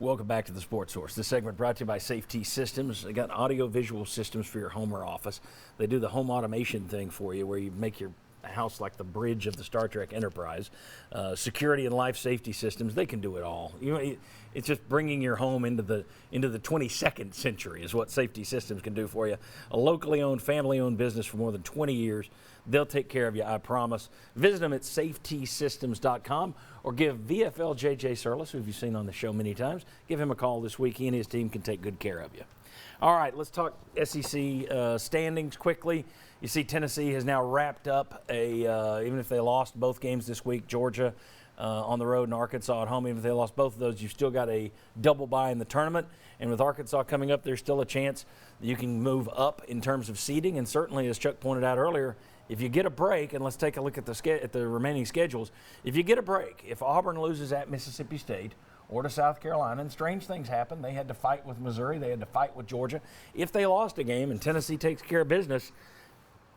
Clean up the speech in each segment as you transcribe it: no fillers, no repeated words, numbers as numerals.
Welcome back to the Sports Source. This segment brought to you by Safety Systems. They got audio-visual systems for your home or office. They do the home automation thing for you where you make your house like the bridge of the Star Trek Enterprise. Security and life safety systems, they can do it all. It's just bringing your home into the 22nd century is what Safety Systems can do for you. A locally owned, family-owned business for more than 20 years. They'll take care of you, I promise. Visit them at safetysystems.com or give VFL JJ Surlis, who you've seen on the show many times, give him a call this week. He and his team can take good care of you. All right, let's talk SEC standings quickly. You see Tennessee has now wrapped up even if they lost both games this week, Georgia on the road and Arkansas at home, even if they lost both of those, you've still got a double bye in the tournament. And with Arkansas coming up, there's still a chance that you can move up in terms of seeding. And certainly, as Chuck pointed out earlier, if you get a break, and let's take a look at the remaining schedules, if you get a break, if Auburn loses at Mississippi State or to South Carolina, and strange things happen, they had to fight with Missouri, they had to fight with Georgia. If they lost a game and Tennessee takes care of business,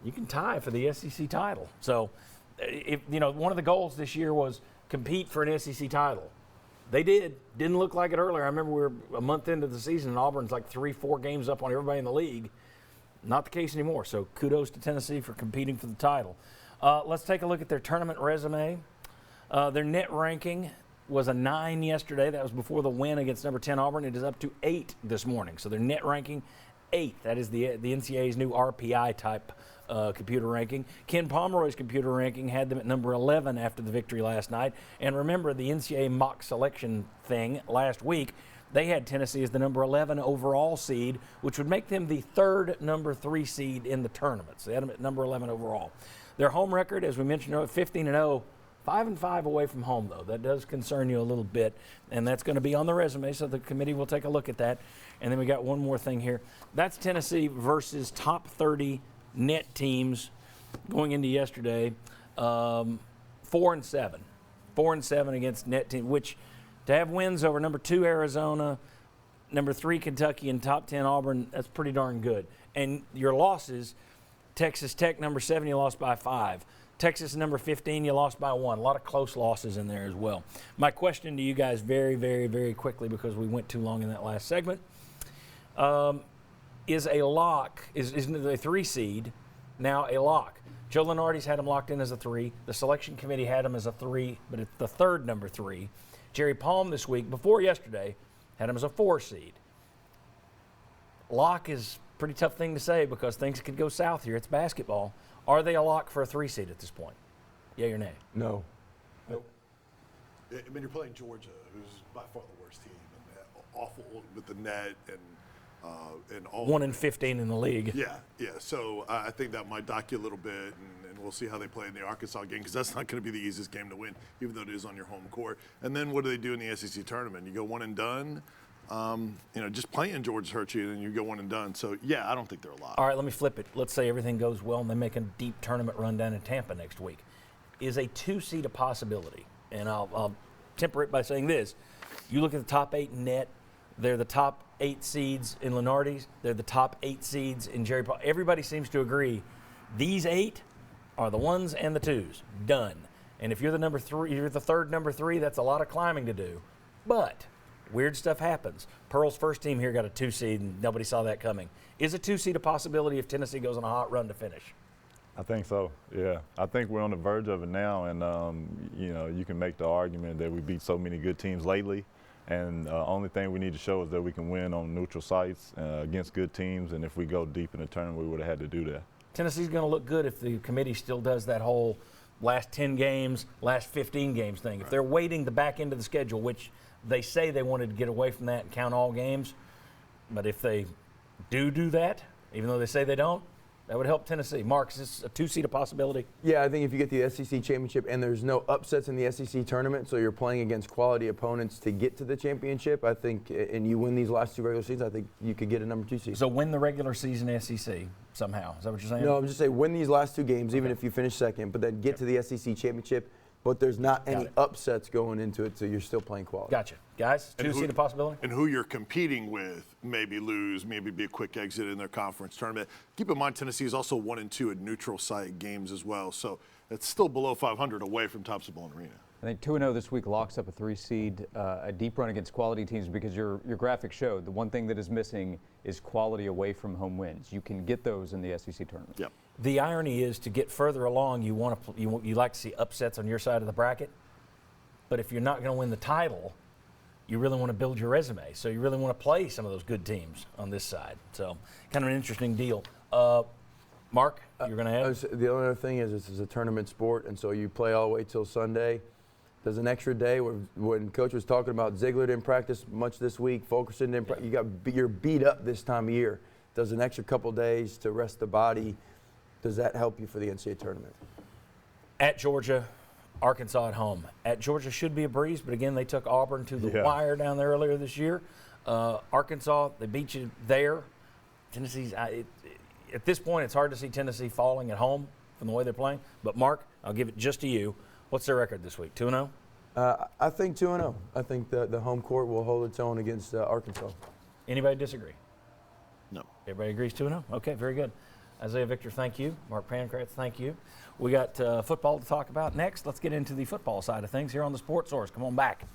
you can tie for the SEC title. So, one of the goals this year was compete for an SEC title. They did. Didn't look like it earlier. I remember we were a month into the season and Auburn's like 3-4 games up on everybody in the league. Not the case anymore. So kudos to Tennessee for competing for the title. Let's take a look at their tournament resume. Their net ranking was a 9 yesterday. That was before the win against number 10 Auburn. It is up to 8 this morning. So their net ranking, 8. That is the NCAA's new RPI type computer ranking. Ken Pomeroy's computer ranking had them at number 11 after the victory last night. And remember the NCAA mock selection thing last week, they had Tennessee as the number 11 overall seed, which would make them the third number 3 seed in the tournament. So they had them at number 11 overall. Their home record, as we mentioned, 15-0, 5-5 away from home, though. That does concern you a little bit, and that's going to be on the resume, so the committee will take a look at that. And then we got one more thing here. That's Tennessee versus top 30 net teams going into yesterday. 4-7. 4-7 against net team, which to have wins over number 2 Arizona, number 3 Kentucky, and top 10 Auburn, that's pretty darn good. And your losses, Texas Tech number 7, you lost by 5. Texas number 15, you lost by 1. A lot of close losses in there as well. My question to you guys very, very, very quickly, because we went too long in that last segment, is a lock, is the 3 seed now a lock? Joe Lunardi's had him locked in as a 3. The selection committee had him as a 3, but it's the third number 3. Jerry Palm this week, before yesterday, had him as a 4 seed. Lock is a pretty tough thing to say because things could go south here. It's basketball. Are they a lock for a 3 seed at this point? Yay or nay? No. Nope. I mean, you're playing Georgia, who's by far the worst team, and awful with the net and all. 1-15 in the league. Yeah. So I think that might dock you a little bit, and we'll see how they play in the Arkansas game because that's not going to be the easiest game to win, even though it is on your home court. And then what do they do in the SEC tournament? You go one and done. Just playing Georgia hurts you, and then you go one and done. So, yeah, I don't think they're a lot. All right, let me flip it. Let's say everything goes well and they make a deep tournament run down in Tampa next week. Is a 2 seed a possibility? And I'll temper it by saying this. You look at the top 8 net. They're the top 8 seeds in Lunardi's. They're the top 8 seeds in Jerry Paul. Everybody seems to agree these 8 are the 1s and the 2s. Done. And if you're the number 3, you're the third number 3, that's a lot of climbing to do. But weird stuff happens. Pearl's first team here got a 2 seed, and nobody saw that coming. Is a 2 seed a possibility if Tennessee goes on a hot run to finish? I think so, yeah. I think we're on the verge of it now, and, you can make the argument that we beat so many good teams lately, and the only thing we need to show is that we can win on neutral sites against good teams, and if we go deep in the tournament, we would have had to do that. Tennessee's going to look good if the committee still does that whole last 10 games, last 15 games thing. Right. If they're waiting the back end of the schedule, which they say they wanted to get away from that and count all games, but if they do that, even though they say they don't, that would help Tennessee. Mark, is this a 2 seed a possibility? Yeah, I think if you get the SEC championship and there's no upsets in the SEC tournament, so you're playing against quality opponents to get to the championship, I think, and you win these last 2 regular seasons, I think you could get a number 2 seed. So win the regular season SEC somehow. Is that what you're saying? No, I'm just saying win these last 2 games, even if you finish second, but then get to the SEC championship. But there's not any upsets going into it, so you're still playing quality. Gotcha. Guys, 2 seed a possibility? And who you're competing with maybe lose, maybe be a quick exit in their conference tournament. Keep in mind, Tennessee is also 1-2 at neutral site games as well, so it's still below 500 away from Thompson-Boling Arena. I think 2-0 this week locks up a 3 seed, a deep run against quality teams, because your graphic showed the one thing that is missing is quality away from home wins. You can get those in the SEC tournament. Yep. The irony is, to get further along, you like to see upsets on your side of the bracket. But if you're not going to win the title, you really want to build your resume. So you really want to play some of those good teams on this side. So kind of an interesting deal. Mark, you're going to have? The only other thing is, this is a tournament sport, and so you play all the way till Sunday. There's an extra day when Coach was talking about Ziegler didn't practice much this week, Fulkerson didn't practice. You're beat up this time of year. Does an extra couple days to rest the body, does that help you for the NCAA tournament? At Georgia, Arkansas at home. At Georgia should be a breeze, but again, they took Auburn to the wire down there earlier this year. Arkansas, they beat you there. Tennessee's, at this point, it's hard to see Tennessee falling at home from the way they're playing. But Mark, I'll give it just to you. What's their record this week? 2-0? I think 2-0. I think the home court will hold its own against Arkansas. Anybody disagree? No. Everybody agrees 2-0? Okay, very good. Isaiah Victor, thank you. Mark Pancratz, thank you. We got football to talk about next. Let's get into the football side of things here on the Sports Source. Come on back.